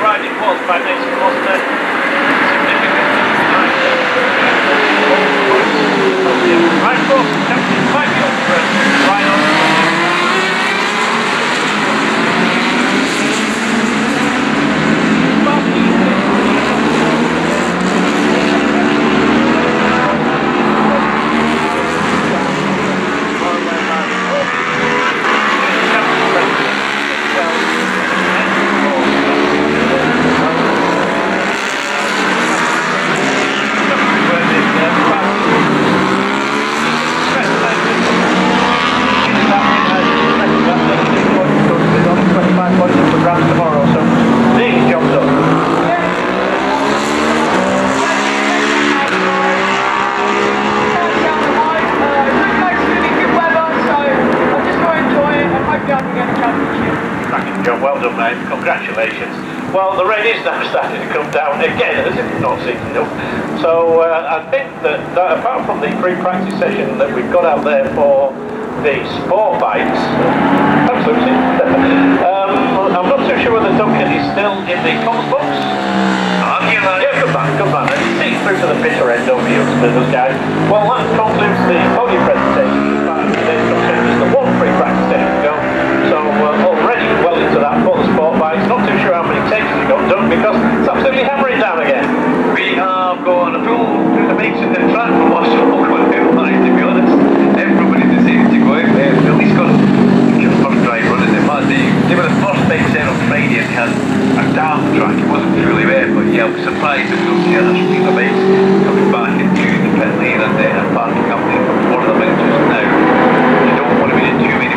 riding was quite nice. It wasn't a significant I thought it might be up for a ride on. Tomorrow, so big job done. Job, well done, mate. Congratulations. Well, the rain is now starting to come down again, as if it's not season enough. So I think that apart from the pre-practice session that we've got out there for the sport bikes, thanks Lucy. I'm not too sure whether Duncan is still in the comms box. Yeah, good man. And he's sitting through to the bitter end over here, those guys. Well, that concludes the podium presentation. But there's just the one pre-practice session to go. So already well into that for the sport bikes. Not too sure how many takes we got done because it's absolutely hammering down again. We have gone a full through the bikes in the track from what's all going out like, to be honest. Everybody decided to go out there. Billy's got a first drive running them. They were the first bikes there on Friday and had a damp track. It wasn't fully wet, but yeah, I was surprised that we don't see other street of bikes coming back into the pit lane and parking up there for one of the bikes just now. You don't want to be in too many